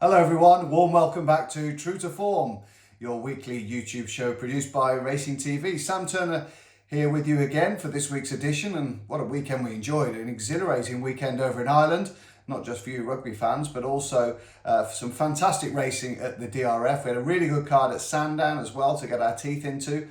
Hello everyone, warm welcome back to True to Form, your weekly YouTube show produced by Racing TV. Sam Turner here with you again for this week's edition, and what a weekend we enjoyed. An exhilarating weekend over in Ireland, not just for you rugby fans, but also for some fantastic racing at the DRF. We had a really good card at Sandown as well to get our teeth into,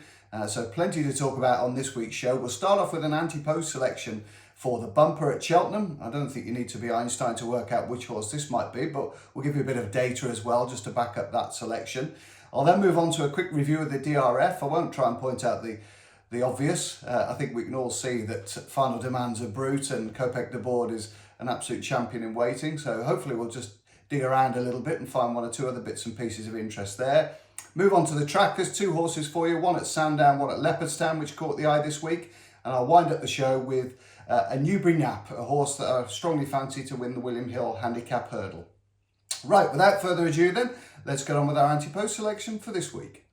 so plenty to talk about on this week's show. We'll start off with an anti-post selection for the bumper at Cheltenham. I don't think you need to be Einstein to work out which horse this might be, but we'll give you a bit of data as well just to back up that selection. I'll then move on to a quick review of the DRF. I won't try and point out the obvious. I think we can all see that Final Demand's a brute and Kopek de Bordes is an absolute champion in waiting. So hopefully we'll just dig around a little bit and find one or two other bits and pieces of interest there. Move on to the track. There's two horses for you, one at Sandown, one at Leopardstown, which caught the eye this week. And I'll wind up the show with a Newbury Nap, a horse that I strongly fancy to win the William Hill Handicap Hurdle. Right, without further ado then, let's get on with our anti-post selection for this week.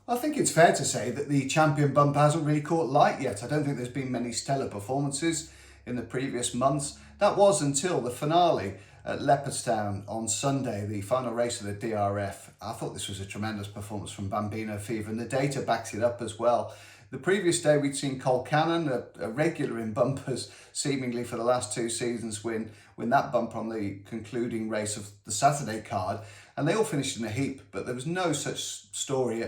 I think it's fair to say that the champion bumper hasn't really caught light yet. I don't think there's been many stellar performances in the previous months. That was until the finale at Leopardstown on Sunday, the final race of the DRF. I thought this was a tremendous performance from Bambino Fever, and the data backs it up as well. The previous day we'd seen Cole Cannon, a regular in bumpers seemingly for the last two seasons, win that bumper on the concluding race of the Saturday card, and they all finished in a heap. But there was no such story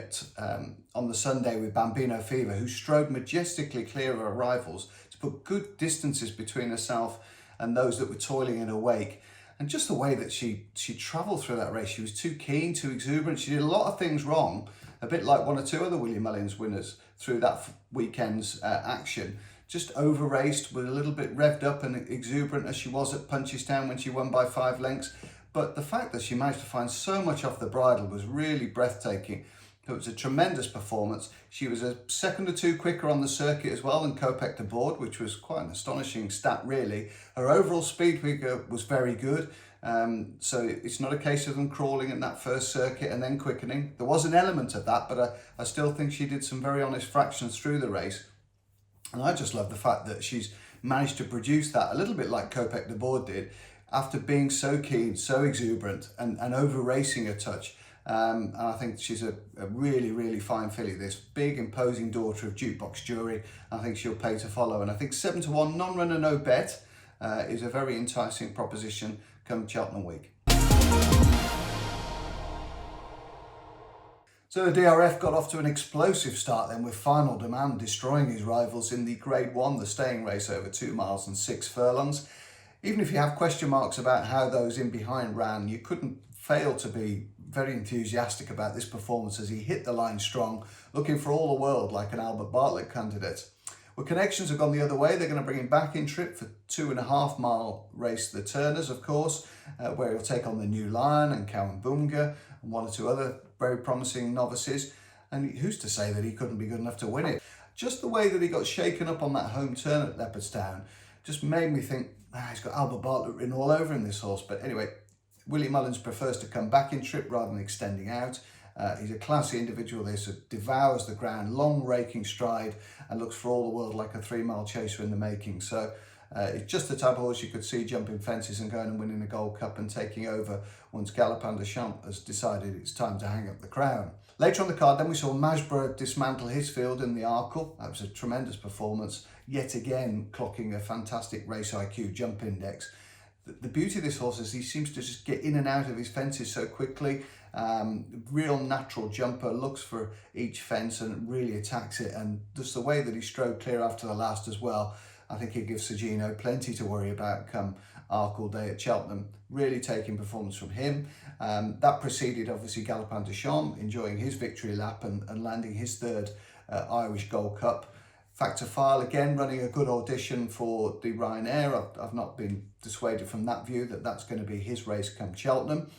on the Sunday with Bambino Fever, who strode majestically clear of her rivals to put good distances between herself and those that were toiling in her wake. And just the way that she travelled through that race, she was too keen, too exuberant. She did a lot of things wrong, a bit like one or two other William Mullins winners through that weekend's action. Just over-raced, with a little bit revved up and exuberant as she was at Punchestown when she won by 5 lengths. But the fact that she managed to find so much off the bridle was really breathtaking. It was a tremendous performance. She was a second or two quicker on the circuit as well than Kopek de Bordes, which was quite an astonishing stat really. Her overall speed figure was very good. So it's not a case of them crawling in that first circuit and then quickening. There was an element of that, but I still think she did some very honest fractions through the race. And I just love the fact that she's managed to produce that, a little bit like Kopek de Bordes did, after being so keen, so exuberant and over-racing a touch. And I think she's a really, really fine filly, this big, imposing daughter of Jukebox Jury. I think she'll pay to follow. And I think 7-1, non-runner, no bet, is a very enticing proposition come Cheltenham week. So the DRF got off to an explosive start then, with Final Demand destroying his rivals in the Grade 1, the staying race over 2 miles and 6 furlongs. Even if you have question marks about how those in behind ran, you couldn't fail to be very enthusiastic about this performance as he hit the line strong, looking for all the world like an Albert Bartlett candidate. Well, connections have gone the other way. They're going to bring him back in trip for 2.5 mile race, the Turners, of course, where he'll take on the New Lion and Kawambunga and one or two other very promising novices. And who's to say that he couldn't be good enough to win it? Just the way that he got shaken up on that home turn at Leopardstown just made me think, he's got Albert Bartlett written all over him, this horse. But anyway, Willie Mullins prefers to come back in trip rather than extending out. He's a classy individual, this, who devours the ground, long raking stride, and looks for all the world like a 3-mile chaser in the making. So it's just the type of horse you could see jumping fences and going and winning the Gold Cup and taking over once Galopin de Champs has decided it's time to hang up the crown. Later on the card then we saw Majborough dismantle his field in the Arkle. That was a tremendous performance, yet again clocking a fantastic race IQ jump index. The beauty of this horse is he seems to just get in and out of his fences so quickly. Real natural jumper, looks for each fence and really attacks it, and just the way that he strode clear after the last as well, I think he gives Sergino plenty to worry about come Arkle Day at Cheltenham. Really taking performance from him. That preceded obviously Galopin de Champs enjoying his victory lap and landing his third Irish Gold Cup. Factor File again running a good audition for the Ryanair. I've not been dissuaded from that view that that's going to be his race come Cheltenham.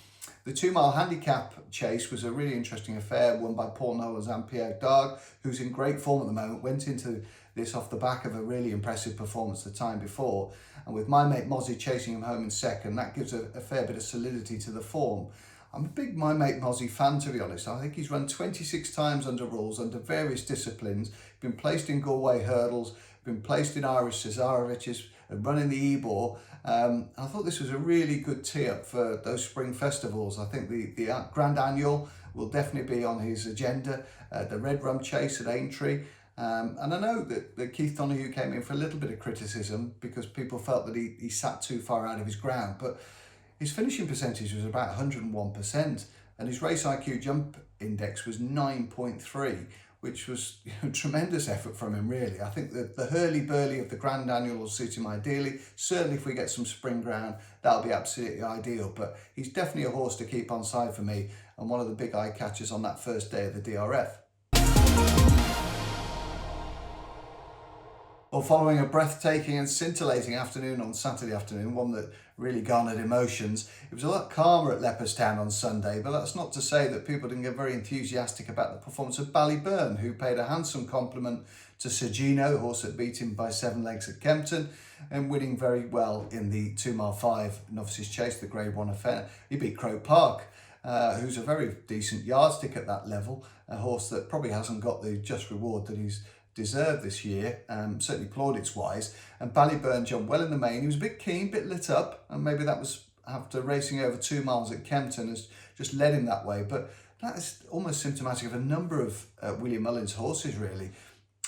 The 2 mile handicap chase was a really interesting affair, won by Paul Nolan's and Pierre Darg, who's in great form at the moment. Went into this off the back of a really impressive performance the time before, and with my mate Mozzie chasing him home in second, that gives a fair bit of solidity to the form. I'm a big My Mate Mozzie fan, to be honest. I think he's run 26 times under rules, under various disciplines, been placed in Galway hurdles, been placed in Irish Cesarovich's and running the Ebor. I thought this was a really good tee-up for those spring festivals. I think the Grand Annual will definitely be on his agenda, the Red Rum Chase at Aintree. And I know that Keith Donoghue came in for a little bit of criticism because people felt that he sat too far out of his ground, but his finishing percentage was about 101%, and his race IQ jump index was 9.3, which was a tremendous effort from him, really. I think that the hurly-burly of the Grand Annual will suit him ideally. Certainly if we get some spring ground, that'll be absolutely ideal, but he's definitely a horse to keep on side for me, and one of the big eye catchers on that first day of the DRF. Well, following a breathtaking and scintillating afternoon on Saturday afternoon, one that really garnered emotions, it was a lot calmer at Leopardstown on Sunday, but that's not to say that people didn't get very enthusiastic about the performance of Ballyburn, who paid a handsome compliment to Sergino, a horse that beat him by 7 lengths at Kempton, and winning very well in the 2 mile 5 novices chase, the Grade 1 affair. He beat Croke Park, who's a very decent yardstick at that level, a horse that probably hasn't got the just reward that he's deserved this year, certainly plaudits wise. And Ballyburn jumped well in the main. He was a bit keen, a bit lit up, and maybe that was after racing over 2 miles at Kempton has just led him that way. But that is almost symptomatic of a number of William Mullins' horses, really.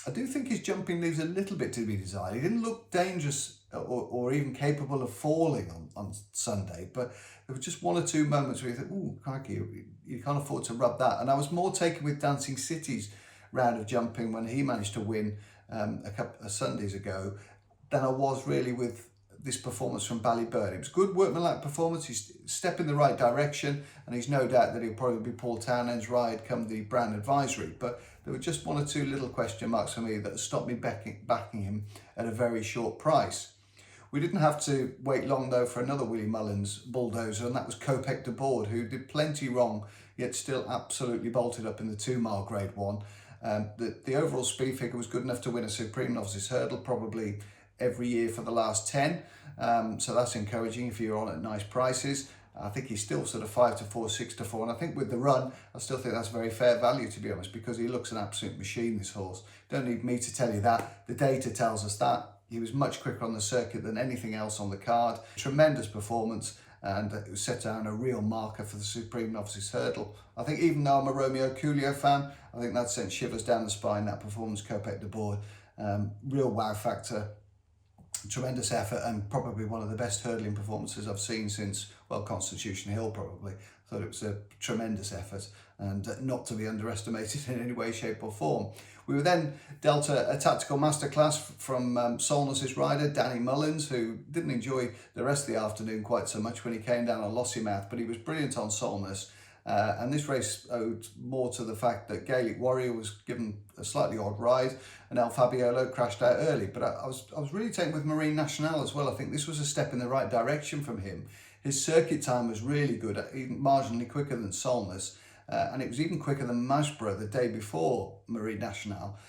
I do think his jumping leaves a little bit to be desired. He didn't look dangerous or even capable of falling on Sunday, but there were just 1 or 2 moments where you think, ooh, crikey, you can't afford to rub that. And I was more taken with Dancing City's round of jumping when he managed to win a couple of Sundays ago than I was really with this performance from Ballyburn. It was good workmanlike performance. He's step in the right direction, and he's no doubt that he'll probably be Paul Townend's ride come the brand advisory. But there were just 1 or 2 little question marks for me that stopped me backing him at a very short price. We didn't have to wait long though for another Willie Mullins bulldozer, and that was Kopek de Bordes, who did plenty wrong yet still absolutely bolted up in the 2 mile Grade 1. The overall speed figure was good enough to win a Supreme Novices Hurdle probably every year for the last 10. So that's encouraging if you're on at nice prices. I think he's still sort of 5 to 4, 6 to 4. And I think with the run, I still think that's very fair value, to be honest, because he looks an absolute machine, this horse. Don't need me to tell you that. The data tells us that. He was much quicker on the circuit than anything else on the card. Tremendous performance, and it set down a real marker for the Supreme Novices Hurdle. I think even though I'm a Romeo Coolio fan, I think that sent shivers down the spine, that performance, Kopek de Bordes. Real wow factor, tremendous effort, and probably one of the best hurdling performances I've seen since, well, Constitution Hill probably. I thought it was a tremendous effort and not to be underestimated in any way, shape or form. We were then dealt a tactical masterclass from Solness's rider, Danny Mullins, who didn't enjoy the rest of the afternoon quite so much when he came down on Lossiemouth, but he was brilliant on Solness. And this race owed more to the fact that Gaelic Warrior was given a slightly odd ride and El Fabiolo crashed out early. But I was really taken with Marine Nationale as well. I think this was a step in the right direction from him. His circuit time was really good, even marginally quicker than Solness. And it was even quicker than Masborough the day before Marine Nationale,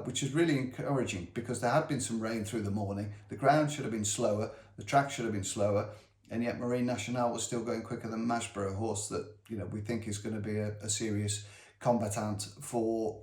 which is really encouraging because there had been some rain through the morning. The ground should have been slower, the track should have been slower, and yet Marine Nationale was still going quicker than Masborough, a horse that we think is going to be a serious combatant for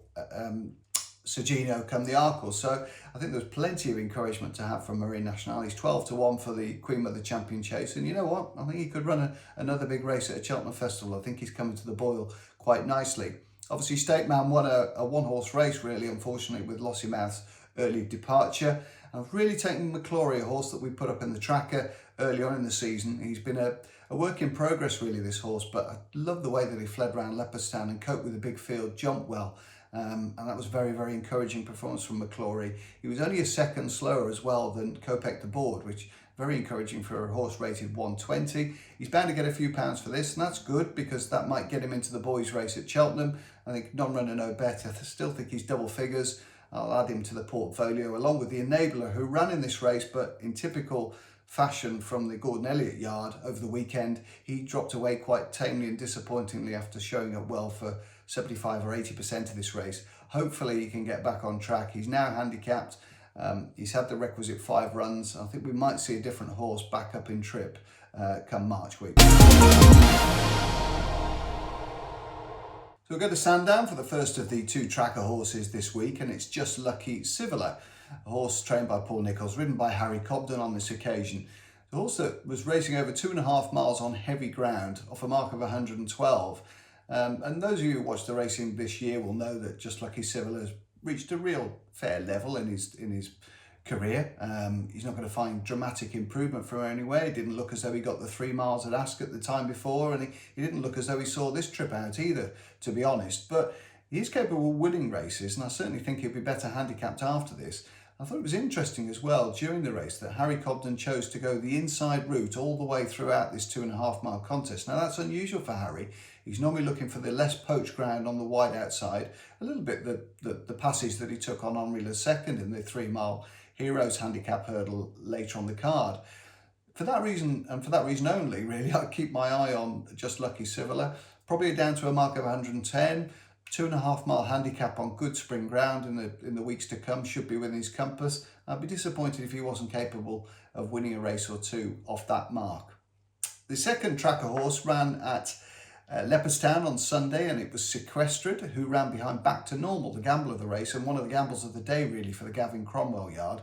Sergino come the Arkle. So I think there's plenty of encouragement to have from Marine Nationale. He's 12 to 1 for the Queen Mother Champion Chase, and you know what? I think he could run another big race at a Cheltenham Festival. I think he's coming to the boil quite nicely. Obviously, State Man won a one-horse race, really, unfortunately, with Lossiemouth's early departure. I've really taken McClory, a horse that we put up in the tracker early on in the season. He's been a work in progress, really, this horse, but I love the way that he fled around Leopardstown and coped with a big field, jumped well. And that was very, very encouraging performance from McClory. He was only a second slower as well than Kopek de Bordes, which very encouraging for a horse rated 120. He's bound to get a few pounds for this, and that's good because that might get him into the boys' race at Cheltenham. I think non-runner no bet. I still think he's double figures. I'll add him to the portfolio along with the Enabler, who ran in this race, but in typical fashion from the Gordon Elliott yard over the weekend, he dropped away quite tamely and disappointingly after showing up well for 75 or 80% of this race. Hopefully he can get back on track. He's now handicapped. He's had the requisite 5 runs. I think we might see a different horse back up in trip come March week. So we'll go to Sandown for the first of the 2 tracker horses this week, and it's Just Lucky Civiler. a horse trained by Paul Nicholls, ridden by Harry Cobden on this occasion. The horse that was racing over 2.5 miles on heavy ground off a mark of 112. And those of you who watched the racing this year will know that Just Lucky Civil has reached a real fair level in his career. He's not going to find dramatic improvement from anywhere. He didn't look as though he got the 3 miles at Ascot the time before, and he didn't look as though he saw this trip out either, to be honest. But he is capable of winning races, and I certainly think he'll be better handicapped after this. I thought it was interesting as well during the race that Harry Cobden chose to go the inside route all the way throughout this 2.5 mile contest. Now that's unusual for Harry. He's normally looking for the less poached ground on the wide outside, a little bit the passage that he took on Henri Le Second in the 3 mile Heroes Handicap Hurdle later on the card. For that reason, and for that reason only, really, I keep my eye on Just Lucky Civil. Probably down to a mark of 110. 2.5 mile handicap on good spring ground in the weeks to come should be within his compass. I'd be disappointed if he wasn't capable of winning a race or two off that mark. The second tracker horse ran at Leopardstown on Sunday, and it was Sequestered, who ran behind Back to Normal, the gamble of the race, and one of the gambles of the day really for the Gavin Cromwell yard.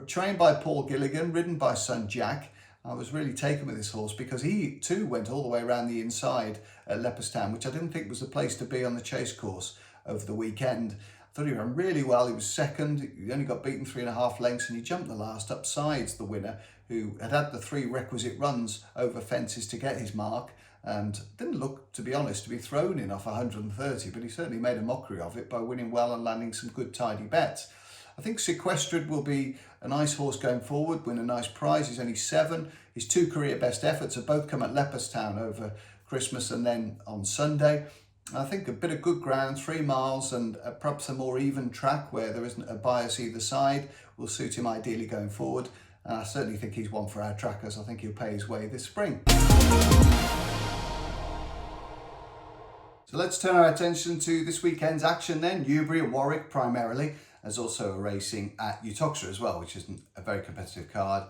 Trained by Paul Gilligan, ridden by son Jack. I was really taken with this horse because he too went all the way around the inside at Leopardstown, which I didn't think was the place to be on the chase course over the weekend. I thought he ran really well. He was second. He only got beaten 3.5 lengths, and he jumped the last upsides the winner, who had the 3 requisite runs over fences to get his mark, and didn't look, to be honest, to be thrown in off 130, but he certainly made a mockery of it by winning well and landing some good tidy bets. I think Sequestered will be a nice horse going forward, win a nice prize. He's only 7. His 2 career best efforts have both come at Leopardstown over Christmas and then on Sunday. I think a bit of good ground, 3 miles, and perhaps a more even track where there isn't a bias either side will suit him ideally going forward. And I certainly think he's one for our trackers. I think he'll pay his way this spring. So let's turn our attention to this weekend's action then. Newbury and Warwick primarily. There's also a racing at Uttoxeter as well, which isn't a very competitive card.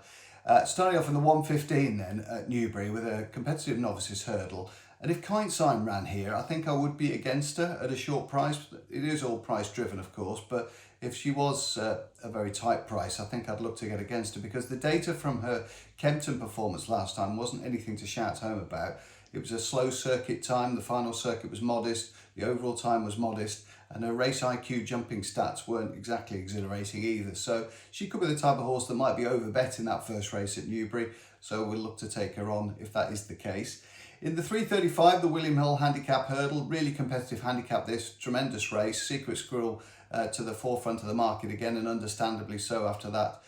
Starting off in the 1:15 then at Newbury with a competitive novices hurdle. And if Kind Sign ran here, I think I would be against her at a short price. It is all price driven, of course, but if she was a very tight price, I think I'd look to get against her, because the data from her Kempton performance last time wasn't anything to shout home about. It was a slow circuit time. The final circuit was modest. The overall time was modest. And her race IQ jumping stats weren't exactly exhilarating either. So she could be the type of horse that might be overbet in that first race at Newbury. So we'll look to take her on if that is the case. In the 3:35, the William Hill Handicap Hurdle, really competitive handicap this, tremendous race. Secret Squirrel to the forefront of the market again, and understandably so after that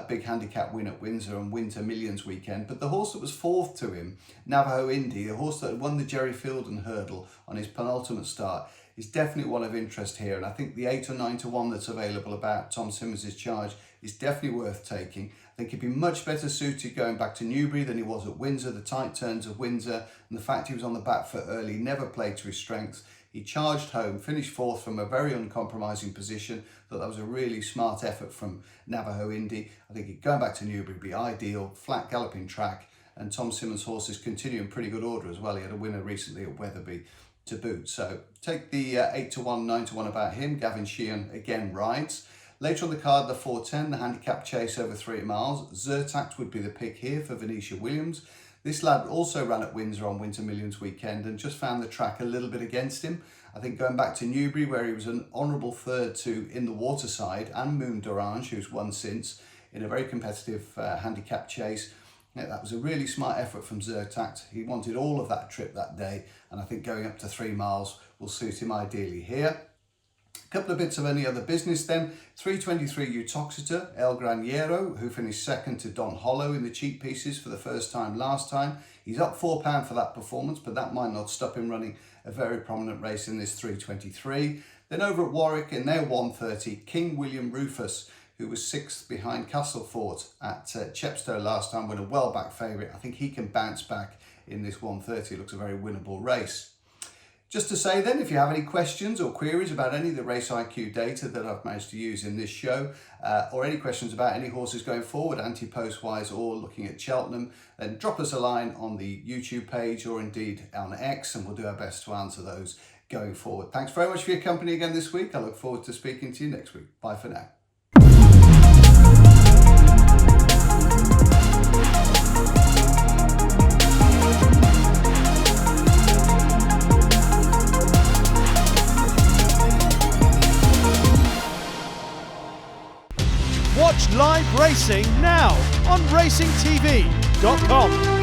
big handicap win at Windsor and Winter Millions weekend. But the horse that was 4th to him, Navajo Indy, the horse that had won the Jerry Fielden Hurdle on his penultimate start, is definitely one of interest here. And I think the 8 or 9 to 1 that's available about Tom Simmons' charge is definitely worth taking. I think he'd be much better suited going back to Newbury than he was at Windsor. The tight turns of Windsor and the fact he was on the back foot early, never played to his strengths. He charged home, finished 4th from a very uncompromising position. Thought that was a really smart effort from Navajo Indy. I think going back to Newbury would be ideal. Flat galloping track, and Tom Simmons' horses continue in pretty good order as well. He had a winner recently at Wetherby to boot. So take the 8 to 1, 9 to 1 about him. Gavin Sheehan again rides. Later on the card, the 4:10, the handicap chase over 3 miles. Zertact would be the pick here for Venetia Williams. This lad also ran at Windsor on Winter Millions weekend and just found the track a little bit against him. I think going back to Newbury, where he was an honourable 3rd to In the Waterside and Moon d'Orange, who's won since, in a very competitive handicap chase. Yeah, that was a really smart effort from Zertact. He wanted all of that trip that day, and I think going up to 3 miles will suit him ideally here. A couple of bits of any other business then. 3:23 Uttoxeter, El Graniero, who finished 2nd to Don Hollow in the cheap pieces for the first time last time. He's up £4 for that performance, but that might not stop him running a very prominent race in this 3:23. Then over at Warwick in their 1:30, King William Rufus, who was 6th behind Castlefort at Chepstow last time, went a well-back favourite. I think he can bounce back in this 1:30. It looks a very winnable race. Just to say then, if you have any questions or queries about any of the race IQ data that I've managed to use in this show, or any questions about any horses going forward, anti-post wise, or looking at Cheltenham, then drop us a line on the YouTube page or indeed on X, and we'll do our best to answer those going forward. Thanks very much for your company again this week. I look forward to speaking to you next week. Bye for now. Watch live racing now on racingtv.com.